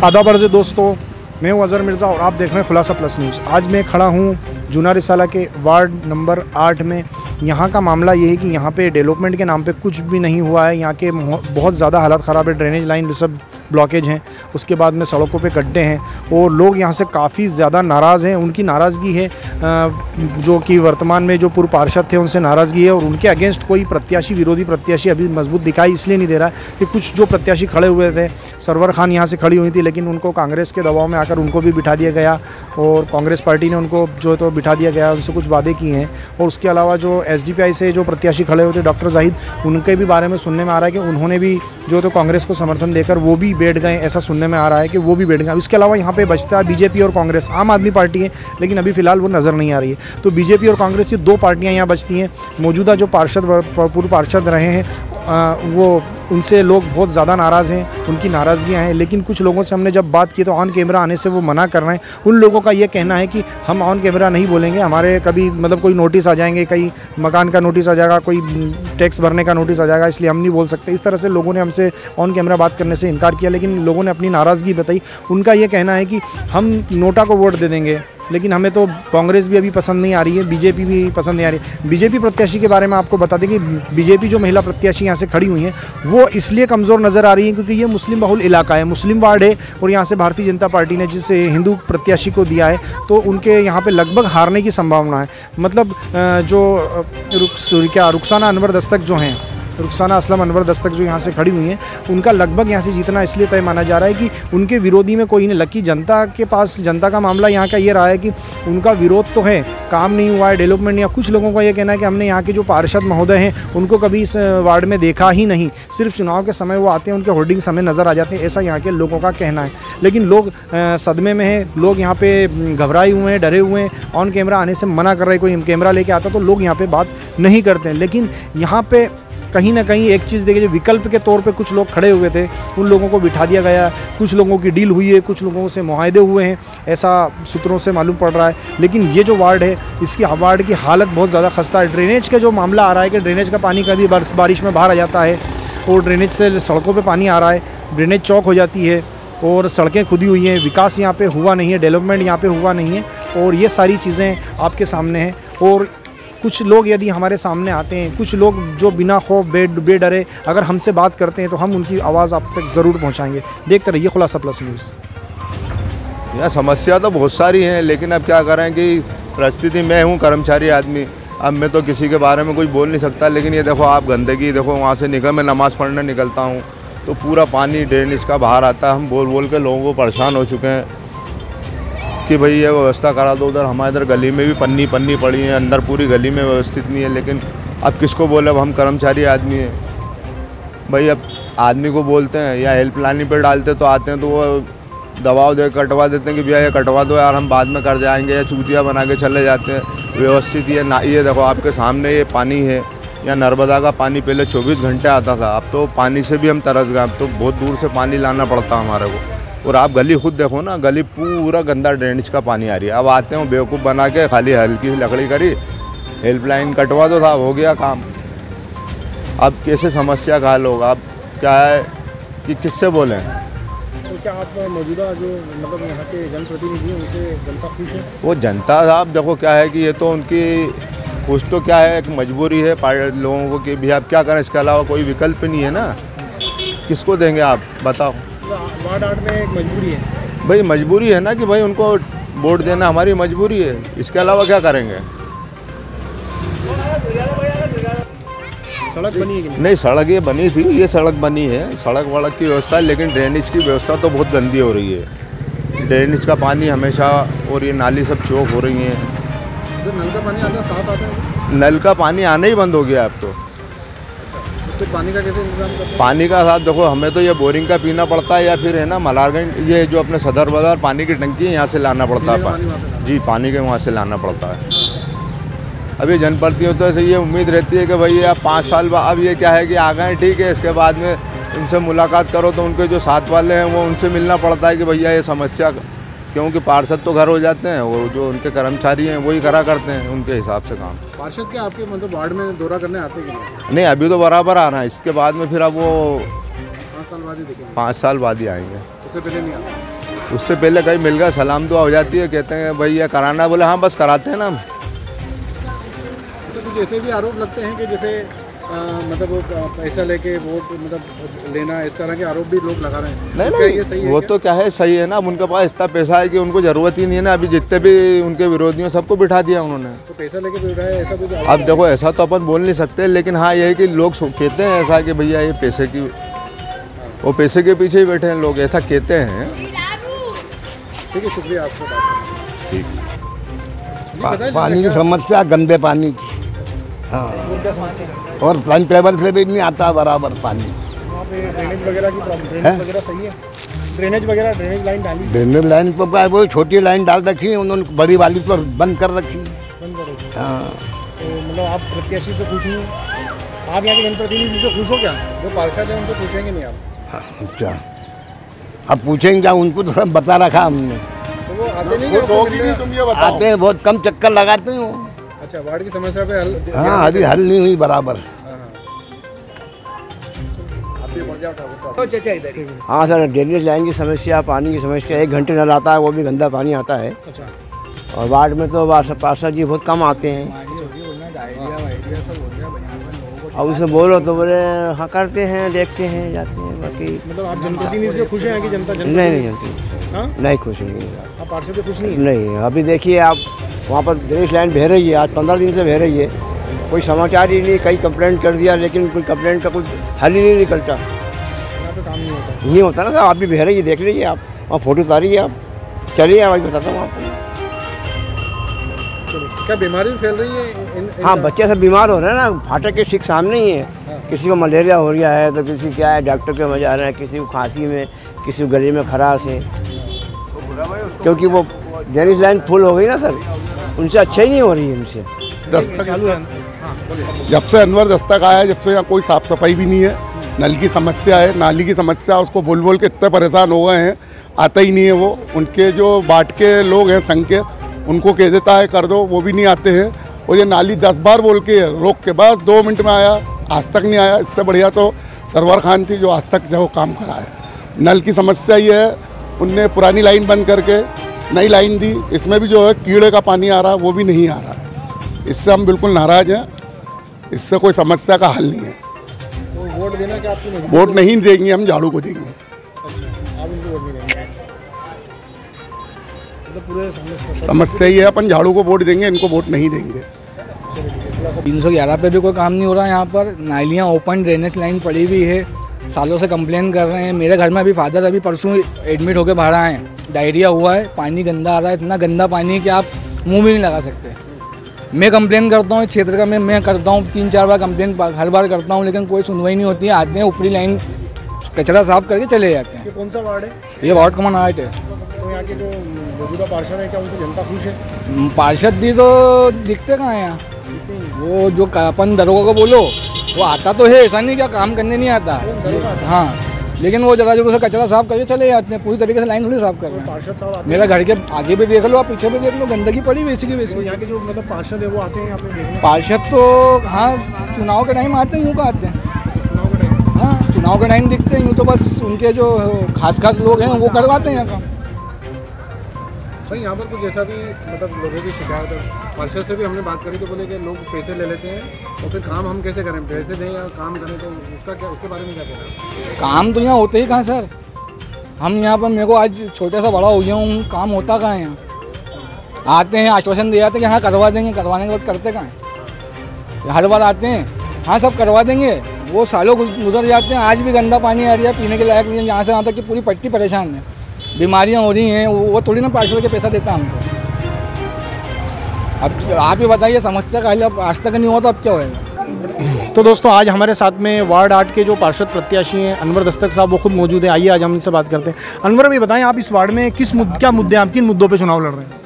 आदाब अर्ज़ दोस्तों, मैं हूं अज़हर मिर्ज़ा और आप देख रहे हैं खुलासा प्लस न्यूज़। आज मैं खड़ा हूं जूना रिसाला के वार्ड नंबर 8 में। यहाँ का मामला ये है कि यहाँ पे डेवलपमेंट के नाम पे कुछ भी नहीं हुआ है। यहाँ के बहुत ज़्यादा हालत ख़राब है, ड्रेनेज लाइन सब ब्लॉकेज हैं, उसके बाद में सड़कों पे गड्ढे हैं और लोग यहाँ से काफ़ी ज़्यादा नाराज़ हैं। उनकी नाराज़गी है जो कि वर्तमान में जो पूर्व पार्षद थे उनसे नाराज़गी है और उनके अगेंस्ट कोई प्रत्याशी, विरोधी प्रत्याशी अभी मजबूत दिखाई इसलिए नहीं दे रहा है कि कुछ जो प्रत्याशी खड़े हुए थे, सरवर खान यहाँ से खड़ी हुई थी, लेकिन उनको कांग्रेस के दबाव में आकर उनको भी बिठा दिया गया और कांग्रेस पार्टी ने उनको जो तो बिठा दिया गया, उनसे कुछ वादे किए हैं। और उसके अलावा जो SDPI से जो प्रत्याशी खड़े हुए थे डॉक्टर जाहिद, उनके भी बारे में सुनने में आ रहा है कि उन्होंने भी जो तो कांग्रेस को समर्थन देकर वो भी बैठ गए, ऐसा सुनने में आ रहा है कि वो भी बैठ गए। इसके अलावा यहाँ पे बचता है BJP और कांग्रेस। आम आदमी पार्टी है लेकिन अभी फ़िलहाल वो नज़र नहीं आ रही है। तो BJP और कांग्रेस की दो पार्टियाँ यहाँ बचती हैं। मौजूदा जो पूर्व पार्षद रहे हैं वो उनसे लोग बहुत ज़्यादा नाराज़ हैं, उनकी नाराज़गियाँ हैं। लेकिन कुछ लोगों से हमने जब बात की तो ऑन कैमरा आने से वो मना कर रहे हैं। उन लोगों का ये कहना है कि हम ऑन कैमरा नहीं बोलेंगे, हमारे कभी मतलब कोई नोटिस आ जाएंगे, कहीं मकान का नोटिस आ जाएगा, कोई टैक्स भरने का नोटिस आ जाएगा, इसलिए हम नहीं बोल सकते। इस तरह से लोगों ने हमसे ऑन कैमरा बात करने से इनकार किया, लेकिन लोगों ने अपनी नाराज़गी बताई। उनका ये कहना है कि हम नोटा को वोट दे देंगे, लेकिन हमें तो कांग्रेस भी अभी पसंद नहीं आ रही है, BJP भी पसंद नहीं आ रही है। BJP प्रत्याशी के बारे में आपको बता दें कि BJP जो महिला प्रत्याशी यहाँ से खड़ी हुई हैं वो इसलिए कमज़ोर नज़र आ रही है क्योंकि ये मुस्लिम बहुल इलाका है, मुस्लिम वार्ड है और यहाँ से भारतीय जनता पार्टी ने जिस हिंदू प्रत्याशी को दिया है तो उनके यहाँ पे लगभग हारने की संभावना है। मतलब जो रुखसाना अनवर दस्तक जो हैं, रुखसाना असलम अनवर दस्तक जो यहाँ से खड़ी हुई हैं, उनका लगभग यहाँ से जीतना इसलिए तय माना जा रहा है कि उनके विरोधी में कोई नहीं। लकी जनता के पास, जनता का मामला यहाँ का ये रहा है कि उनका विरोध तो है, काम नहीं हुआ है, डेवलपमेंट नहीं। कुछ लोगों का ये कहना है कि हमने यहाँ के जो पार्षद महोदय हैं उनको कभी इस वार्ड में देखा ही नहीं, सिर्फ चुनाव के समय वो आते हैं, उनके होर्डिंग्स हमें नज़र आ जाते हैं, ऐसा यहाँ के लोगों का कहना है। लेकिन लोग सदमे में हैं, लोग यहाँ पे घबराए हुए हैं, डरे हुए हैं, ऑन कैमरा आने से मना कर रहे हैं। कोई कैमरा लेके आता तो लोग यहाँ पर बात नहीं करते हैं। लेकिन यहाँ पर कहीं ना कहीं एक चीज़ देखिए, विकल्प के तौर पे कुछ लोग खड़े हुए थे, उन लोगों को बिठा दिया गया। कुछ लोगों की डील हुई है, कुछ लोगों से मुआहदे हुए हैं, ऐसा सूत्रों से मालूम पड़ रहा है। लेकिन ये जो वार्ड है, इसकी वार्ड की हालत बहुत ज़्यादा खस्ता है। ड्रेनेज का जो मामला आ रहा है कि ड्रेनेज का पानी कभी बारिश में बाहर आ जाता है और ड्रेनेज से सड़कों पर पानी आ रहा है, ड्रेनेज चौक हो जाती है और सड़कें खुदी हुई हैं। विकास यहाँ पर हुआ नहीं है, डेवलपमेंट यहाँ पर हुआ नहीं है और ये सारी चीज़ें आपके सामने हैं। और कुछ लोग यदि हमारे सामने आते हैं, कुछ लोग जो बिना खौफ बेडरे अगर हमसे बात करते हैं तो हम उनकी आवाज़ आप तक ज़रूर पहुंचाएंगे। देखते रहिए खुलासा प्लस न्यूज़। यह समस्या तो बहुत सारी हैं, लेकिन अब क्या करें कि परिस्थिति, मैं हूँ कर्मचारी आदमी, अब मैं तो किसी के बारे में कुछ बोल नहीं सकता। लेकिन ये देखो आप, गंदगी देखो, वहाँ से मैं नमाज़ पढ़ने निकलता हूँ तो पूरा पानी ड्रेनेज का बाहर आता है। हम बोल बोल के लोगों को परेशान हो चुके हैं कि भाई ये व्यवस्था करा दो। उधर हमारे इधर गली में भी पन्नी पड़ी है, अंदर पूरी गली में व्यवस्थित नहीं है। लेकिन अब किसको बोले, अब हम कर्मचारी आदमी हैं भाई। अब आदमी को बोलते हैं या हेल्पलाइन पे डालते तो आते हैं तो वो दबाव दे कटवा देते हैं कि भैया ये कटवा दो यार, हम बाद में कर जाएंगे, या चूतिया बना के चले जाते हैं। व्यवस्थित ये ना, ये देखो आपके सामने ये पानी है, या नर्मदा का पानी पहले 24 घंटे आता था, अब तो पानी से भी हम तरस गए। अब तो बहुत दूर से पानी लाना पड़ता है हमारे को। और आप गली खुद देखो ना, गली पूरा गंदा ड्रेनेज का पानी आ रही है। अब आते हैं बेवकूफ़ बना के, खाली हल्की सी लकड़ी करी, हेल्पलाइन कटवा दो, था हो गया काम। अब कैसे समस्या का हल होगा? अब क्या है कि किससे बोलें? तो क्या आप मौजूदा जो मतलब यहाँ के जनप्रतिनिधि हैं उनसे जनता खुश है? वो जनता साहब देखो क्या है कि ये तो उनकी खुश तो क्या है, एक मजबूरी है लोगों को कि भी आप क्या करें, इसके अलावा कोई विकल्प नहीं है ना। किसको देंगे आप बताओ? वार्ड 8 में एक मजबूरी है भाई, मजबूरी है ना कि भाई उनको वोट देना हमारी मजबूरी है, इसके अलावा क्या करेंगे? सड़क बनी है कि नहीं, सड़क ये बनी थी, ये सड़क बनी है, सड़क वड़क की व्यवस्था है, लेकिन ड्रेनेज की व्यवस्था तो बहुत गंदी हो रही है। ड्रेनेज का पानी हमेशा, और ये नाली सब चौक हो रही हैं। जो नल का पानी आता है साफ आता है? नल का पानी आना ही बंद हो गया अब तो। तो पानी का कैसे इंतजाम करते हैं? पानी का साथ देखो, हमें तो ये बोरिंग का पीना पड़ता है, या फिर है ना मलारगंज, ये जो अपने सदर बाजार पानी की टंकी है यहाँ से लाना पड़ता है। जी, पानी के वहाँ से लाना पड़ता है। अब ये जनप्रतिनिधियों से ये उम्मीद रहती है कि भाई आप 5 साल बाद, अब ये क्या है कि आ गए ठीक है, इसके बाद में उनसे मुलाकात करो तो उनके जो साथ वाले हैं वो उनसे मिलना पड़ता है कि भैया ये समस्या, क्योंकि पार्षद तो घर हो जाते हैं, वो जो उनके कर्मचारी हैं वही करा करते हैं उनके हिसाब से काम। पार्षद क्या आपके मतलब वार्ड में दौरा करने आते हैं? नहीं, अभी तो बराबर आ रहा है, इसके बाद में फिर अब वो 5 साल बाद ही देखेंगे। 5 साल बाद ही आएंगे, उससे पहले नहीं आते। उससे पहले कहीं मिल गया, सलाम दुआ हो जाती है, कहते हैं भाई ये कराना, बोले हाँ बस कराते हैं ना हम। तो कुछ ऐसे भी आरोप लगते हैं कि जैसे मतलब वो पैसा लेके वोट मतलब लेना, इस तरह के आरोप भी लोग लगा रहे हैं। नहीं तो नहीं, क्या ये सही है वो क्या? तो क्या है, सही है ना। अब उनके पास इतना पैसा है कि उनको ज़रूरत ही नहीं है ना। अभी जितने भी उनके विरोधियों सबको बिठा दिया उन्होंने। तो पैसा लेके बैठ रहा है, ऐसा कुछ आरोप अब देखो ऐसा तो अपन बोल नहीं सकते, लेकिन हाँ ये है कि लोग कहते हैं ऐसा कि भैया ये पैसे की, वो पैसे के पीछे ही बैठे हैं लोग, ऐसा कहते हैं। ठीक है, शुक्रिया आपका बात। ठीक। पानी की समस्या, गंदे पानी की। हाँ, और फ्रंट लेवल से भी नहीं आता बराबर पानी। वहाँ पे ड्रेनेज वगैरह की प्रॉब्लम, ड्रेनेज वगैरह सही है, ड्रेनेज लाइन डाली, ड्रेनेज लाइन पर क्या है, वो छोटी लाइन डाल रखी है उन्होंने, बड़ी वाली तो बंद कर रखी है। बंद करेगी। हाँ, तो मतलब आप प्रत्याशी से खुश नहीं, आप यहाँ के जनप्रतिनिधि से खुश हो क्या? जो पार्षद है उनको पूछेंगे नहीं आप? अच्छा, अब पूछेंगे क्या, उनको तो सब बता रखा हमने। तो वो आते नहीं क्या? तुम ये बताओ। आते हैं, बहुत कम चक्कर लगाते हैं वो। अच्छा, वार्ड की समस्या पे हल? हाँ, अभी हल नहीं हुई बराबर। हाँ सर, ड्रेनेज लाइन की समस्या, पानी की समस्या, 1 घंटे नल आता है, वो भी गंदा पानी आता है। अच्छा, और वार्ड में तो पार्षद जी बहुत कम आते हैं। अब उसे बोलो तो बोले हाँ करते हैं, देखते हैं, जाते हैं, बाकी मतलब आप जनप्रतिनिधि से खुश हैं कि जनता नहीं जानती। हाँ? नहीं खुश नहीं, आप पार्षद से खुश नहीं? नहीं। अभी देखिए आप, वहाँ पर ड्रेनेज लाइन बह रही है, आज 15 दिन से बह रही है, कोई समाचार ही नहीं। कई कंप्लेंट कर दिया, लेकिन कोई कंप्लेंट का कुछ हल ही नहीं निकलता। यहाँ पे काम नहीं होता ना साहब। आप भी बह रही है, देख लीजिए आप, वहाँ फोटो उतारिए आप, चलिए आप, बताता हूँ आपको। क्या बीमारी फैल रही है? हाँ, बच्चे सब बीमार हो रहे हैं ना, फाटक के ठीक सामने ही है। किसी को मलेरिया हो गया है, तो किसी क्या है डॉक्टर के वहाँ जा रहे हैं, किसी को खांसी में, किसी को गले में खराश है, क्योंकि वो ड्रेनेज लाइन फुल हो गई ना सर, उनसे अच्छा ही नहीं हो रही है उनसे। चालू है। जब से अनवर दस्तक आया है, जब से यहाँ कोई साफ़ सफाई भी नहीं है, नल की समस्या है, नाली की समस्या, उसको बोल बोल के इतने परेशान हो गए हैं, आता ही नहीं है वो। उनके जो बाट के लोग हैं संघ के, उनको कह देता है कर दो, वो भी नहीं आते हैं। और ये नाली 10 बार बोल के रोक के बाद 2 मिनट में आया, आज तक नहीं आया। इससे बढ़िया तो सरवर खान थी जो आज तक जो काम करा है। नल की समस्या ये है, उनने पुरानी लाइन बंद करके नई लाइन दी, इसमें भी जो है कीड़े का पानी आ रहा, वो भी नहीं आ रहा। इससे हम बिल्कुल नाराज़ हैं, इससे कोई समस्या का हल नहीं है। तो वोट देना क्या आपकी नहीं? वोट नहीं देंगे, हम झाड़ू को देंगे। अच्छा, आप इनको वोट नहीं देंगे? मतलब पूरे समस्या ही है, अपन झाड़ू को वोट देंगे, इनको वोट नहीं देंगे। 311 पे भी कोई काम नहीं हो रहा है यहाँ पर। नालियाँ ओपन, ड्रेनेज लाइन पड़ी हुई है, सालों से कंप्लेन कर रहे हैं। मेरे घर में अभी फादर अभी परसों एडमिट होकर बाहर आए हैं, डायरिया हुआ है, पानी गंदा आ रहा है, इतना गंदा पानी कि आप मुंह भी नहीं लगा सकते। मैं कंप्लेन करता हूँ इस क्षेत्र का, मैं करता हूँ 3-4 बार कंप्लेन, हर बार करता हूँ, लेकिन कोई सुनवाई नहीं होती है। आते हैं ऊपरी लाइन कचरा साफ करके चले जाते हैं। ये कौन सा वार्ड है? ये वार्ड कमान 8 है। तो यहाँ के जो मौजूदा पार्षद है, क्या उनसे जनता खुश है? पार्षद जी तो दिखते कहाँ हैं यहाँ। वो जो अपन दरोगा को बोलो, वो आता तो है, ऐसा नहीं क्या काम करने नहीं आता। हाँ, लेकिन वो जरा जरूर से कचरा साफ करके चले जाते हैं, पूरी तरीके से लाइन थोड़ी साफ कर रहे हैं। पार्षद साहब आते मेरा घर के आगे भी देख लो, आप पीछे भी देख लो, गंदगी पड़ी वैसी की हैं? तो वैसी। यहाँ के जो मतलब पार्षद है वो आते हैं यहाँ पे देखने? पार्षद तो हाँ चुनाव के टाइम आते हैं, यूँ का आते हैं। चुनाव का टाइम? हाँ, चुनाव के टाइम दिखते हैं, यूँ तो बस उनके जो खास लोग हैं वो करवाते हैं यहाँ काम। भाई यहाँ पर कुछ जैसा भी मतलब लोगों की शिकायत है, पार्षद से भी हमने बात करी तो बोले कि लोग पैसे ले लेते हैं, और फिर काम हम कैसे करें, पैसे दें या काम करें, तो उसका क्या, उसके बारे में क्या कहना है? काम तो यहाँ होते ही कहाँ सर। हम यहाँ पर, मेरे को आज छोटे सा बड़ा हो गया हूँ, काम होता कहाँ है यहाँ। आते हैं, आश्वासन दे जाते हैं कि हाँ करवा देंगे, करवाने के बाद करते कहाँ हैं। हर बार आते हैं, हाँ सब करवा देंगे, वो सालों गुजर जाते हैं, आज भी गंदा पानी आ रहा है, पीने के लायक नहीं है। यहाँ से यहाँ तक कि पूरी पट्टी परेशान है, बीमारियाँ हो रही हैं। वो थोड़ी ना पार्षद के पैसा देता हमको। अब आप ही बताइए, समस्या का हल अब आज तक नहीं हुआ तो अब क्या होएगा। तो दोस्तों, आज हमारे साथ में वार्ड 8 के जो पार्षद प्रत्याशी हैं अनवर दस्तक साहब, वो खुद मौजूद हैं। आइए आज हम इनसे बात करते हैं। अनवर भाई बताएं, आप इस वार्ड में क्या मुद्दे, आप किन मुद्दों पे चुनाव लड़ रहे हैं?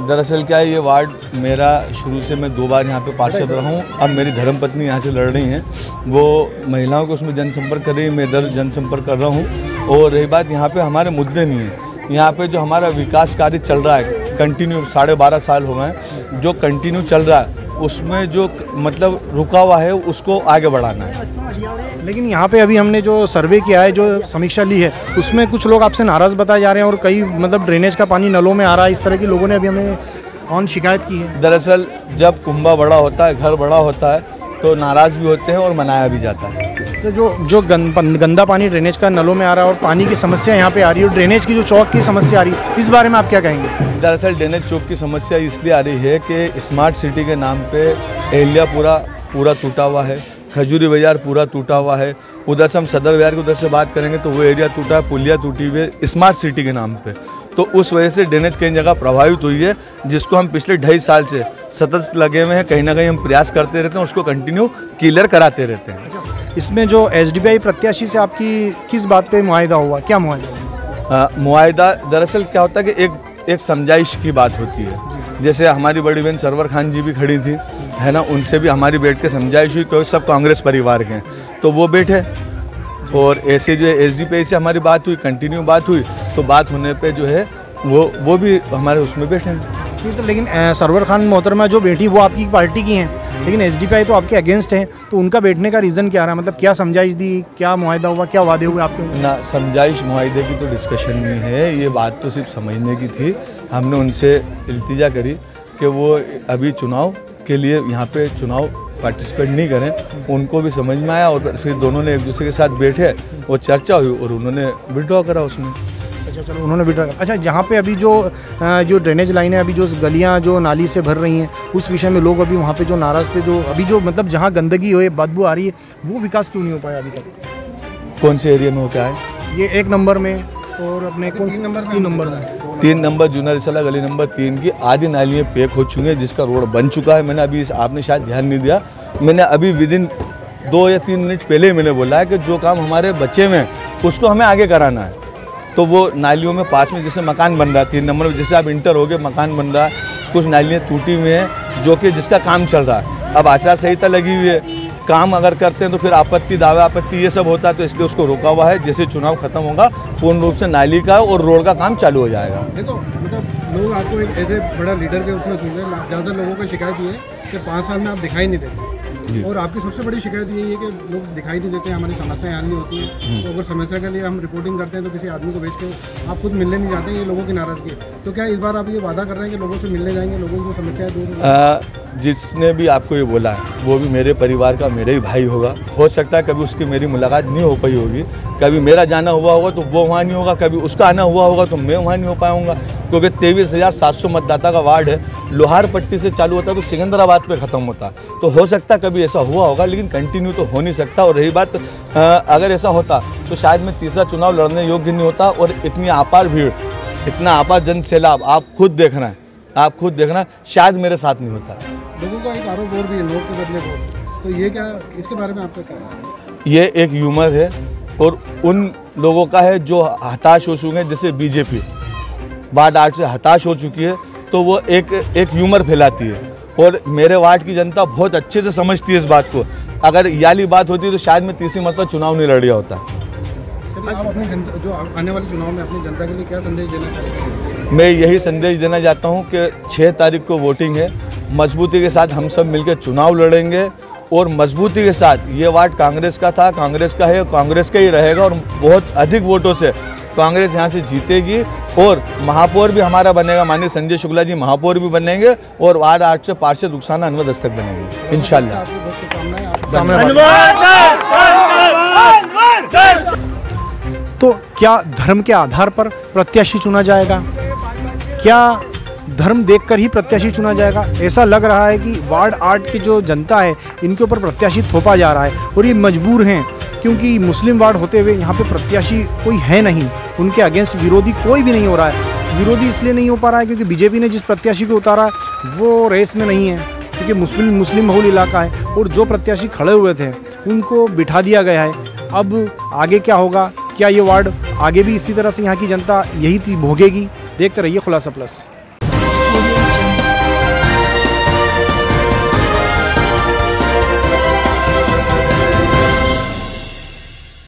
दरअसल क्या है, ये वार्ड मेरा शुरू से, मैं 2 बार यहाँ पे पार्षद रहा हूँ। अब मेरी धर्मपत्नी यहाँ से लड़ रही हैं, वो महिलाओं को उसमें जनसंपर्क कर रही है, मैं इधर जनसंपर्क कर रहा हूँ। और रही बात, यहाँ पे हमारे मुद्दे नहीं हैं। यहाँ पे जो हमारा विकास कार्य चल रहा है कंटिन्यू, 12.5 साल हो गए, जो कंटिन्यू चल रहा है, उसमें जो मतलब रुका हुआ है उसको आगे बढ़ाना है। लेकिन यहाँ पे अभी हमने जो सर्वे किया है, जो समीक्षा ली है, उसमें कुछ लोग आपसे नाराज़ बताए जा रहे हैं और कई मतलब ड्रेनेज का पानी नलों में आ रहा है, इस तरह की लोगों ने अभी हमें ऑन शिकायत की है। दरअसल जब कुंभा बड़ा होता है, घर बड़ा होता है, तो नाराज़ भी होते हैं और मनाया भी जाता है। तो जो गंदा पानी ड्रेनेज का नलों में आ रहा है और पानी की समस्या यहाँ पे आ रही है और ड्रेनेज की जो चौक की समस्या आ रही है, इस बारे में आप क्या कहेंगे? दरअसल ड्रेनेज चौक की समस्या इसलिए आ रही है कि स्मार्ट सिटी के नाम पे एहलियापुरा पूरा टूटा हुआ है, खजूरी बाज़ार पूरा टूटा हुआ है, उधर से हम सदर बाज़ार की उधर से बात करेंगे तो वो एरिया टूटा है, पुलिया टूटी हुई है स्मार्ट सिटी के नाम पे। तो उस वजह से ड्रेनेज कई जगह प्रभावित हुई है, जिसको हम पिछले 2.5 साल से सतत लगे हुए हैं, कहीं ना कहीं हम प्रयास करते रहते हैं, उसको कंटिन्यू क्लियर कराते रहते हैं। इसमें जो एसडीपीआई प्रत्याशी से आपकी किस बात पे मुआहिदा हुआ, क्या मुआहिदा? मुआहिदा दरअसल क्या होता है कि एक समझाइश की बात होती है। जैसे हमारी बड़ी बहन सरवर खान जी भी खड़ी थी, है ना, उनसे भी हमारी बैठ के समझाइश हुई, क्योंकि सब कांग्रेस परिवार के हैं, तो वो बैठे और ऐसे जो है एसडीपीआई से हमारी बात हुई, कंटिन्यू बात हुई, तो बात होने पे जो है वो भी हमारे उसमें बैठे हैं। तो लेकिन सरवर खान मोहतरमा जो बैठी वो आपकी पार्टी की हैं, लेकिन एसडीपीआई तो आपके अगेंस्ट हैं, तो उनका बैठने का रीज़न क्या रहा? मतलब क्या समझाइश दी, क्या मुआहिदा हुआ, क्या वादे हुए आपके? ना, समझाइश मुआहिदे की तो डिस्कशन नहीं है, ये बात तो सिर्फ समझने की थी। हमने उनसे इल्तिजा करी कि वो अभी चुनाव के लिए यहाँ पे चुनाव पार्टिसिपेट नहीं करें। उनको भी समझ में आया और फिर दोनों ने एक दूसरे के साथ बैठे और चर्चा हुई और उन्होंने विड्रॉ करा उसमें। अच्छा, चलो, उन्होंने विड्रॉ करा। अच्छा, जहाँ पे अभी जो ड्रेनेज लाइनें, अभी जो गलियाँ जो नाली से भर रही हैं, उस विषय में लोग अभी वहाँ पे जो नाराज़ थे, जो अभी जो मतलब जहाँ गंदगी हो, बदबू आ रही है, वो विकास क्यों नहीं हो पाया अभी तक? कौन से एरिया में हो क्या है? ये 1 नंबर में और अपने कौन सी नंबर 3 नंबर में 3 नंबर जूना रिसाला गली नंबर 3 की आधी नालियाँ पैक हो चुकी हैं, जिसका रोड बन चुका है। मैंने अभी आपने शायद ध्यान नहीं दिया, मैंने अभी विदिन 2 या 3 मिनट पहले ही मैंने बोला है कि जो काम हमारे बच्चे में उसको हमें आगे कराना है। तो वो नालियों में पास में जैसे मकान बन रहा है 3 नंबर में, जैसे आप इंटर हो गए मकान बन रहा है, कुछ नालियाँ टूटी हुई हैं जो कि जिसका काम चल रहा है। अब आचार संहिता लगी हुई है, काम अगर करते हैं तो फिर आपत्ति, दावा आपत्ति ये सब होता है, तो इसलिए उसको रोका हुआ है। जैसे चुनाव खत्म होगा पूर्ण रूप से नाली का और रोड का काम चालू हो जाएगा। देखो, मतलब लोग आपको एक ऐसे बड़ा लीडर के उसमें सुन रहे हैं, ज़्यादा लोगों की शिकायत ये है कि 5 साल में आप दिखाई नहीं देते, और आपकी सबसे बड़ी शिकायत यही है कि लोग दिखाई नहीं देते, हमारी समस्याएं हल नहीं होती हैं। तो अगर समस्या के लिए हम रिपोर्टिंग करते हैं तो किसी आदमी को भेज के आप खुद मिलने नहीं जाते, ये लोगों की नाराज़गी है। तो क्या इस बार आप ये वादा कर रहे हैं कि लोगों से मिलने जाएंगे, लोगों की जो समस्याएं दूर? जिसने भी आपको ये बोला है वो भी मेरे परिवार का मेरा ही भाई होगा। हो सकता है कभी उसकी मेरी मुलाकात नहीं हो पाई होगी, कभी मेरा जाना हुआ होगा तो वो वहाँ नहीं होगा, कभी उसका आना हुआ होगा तो मैं वहाँ नहीं हो पाऊँगा, क्योंकि 23,700 मतदाता का वार्ड है। लोहार पट्टी से चालू होता है तो सिकंदराबाद पे ख़त्म होता है। तो हो सकता है कभी ऐसा हुआ होगा, लेकिन कंटिन्यू तो हो नहीं सकता। और रही बात अगर ऐसा होता तो शायद मैं तीसरा चुनाव लड़ने योग्य नहीं होता। और इतनी अपार भीड़, इतना अपार जन सैलाब आप खुद देखना है, आप खुद देखना, शायद मेरे साथ नहीं होता। लोगों का एक आरोप और भी है, नोट के बदले वोट, तो ये क्या, इसके बारे में आपका क्या है? ये एक ह्यूमर है और उन लोगों का है जो हताश हो चुके हैं, जैसे बीजेपी वार्ड 8 से हताश हो चुकी है, तो वो एक ह्यूमर फैलाती है। और मेरे वार्ड की जनता बहुत अच्छे से समझती है इस बात को। अगर याली बात होती तो शायद मैं तीसरी मतलब चुनाव नहीं लड़ रहा होता। आप अपनी जनता, जो आने वाले चुनाव में अपनी जनता के लिए क्या संदेश देना चाहते हैं? मैं यही संदेश देना चाहता हूँ कि 6 तारीख को वोटिंग है, मजबूती के साथ हम सब मिलकर चुनाव लड़ेंगे और मजबूती के साथ, ये वार्ड कांग्रेस का था, कांग्रेस का है, कांग्रेस का ही रहेगा और बहुत अधिक वोटों से कांग्रेस यहाँ से जीतेगी। और महापौर भी हमारा बनेगा, माननीय संजय शुक्ला जी महापौर भी बनेंगे और वार्ड 8 से पार्षद रुखसाना अनवर दस्तक बनेंगे इंशाल्लाह। तो क्या धर्म के आधार पर प्रत्याशी चुना जाएगा? क्या धर्म देखकर ही प्रत्याशी चुना जाएगा? ऐसा लग रहा है कि वार्ड 8 की जो जनता है इनके ऊपर प्रत्याशी थोपा जा रहा है और ये मजबूर हैं, क्योंकि मुस्लिम वार्ड होते हुए यहाँ पे प्रत्याशी कोई है नहीं, उनके अगेंस्ट विरोधी कोई भी नहीं हो रहा है। विरोधी इसलिए नहीं हो पा रहा है क्योंकि बीजेपी ने जिस प्रत्याशी को उतारा वो रेस में नहीं है, क्योंकि मुस्लिम बहुल इलाका है और जो प्रत्याशी खड़े हुए थे उनको बिठा दिया गया है। अब आगे क्या होगा? क्या ये वार्ड आगे भी इसी तरह से यहाँ की जनता यही भोगेगी? देखते रहिए खुलासा प्लस।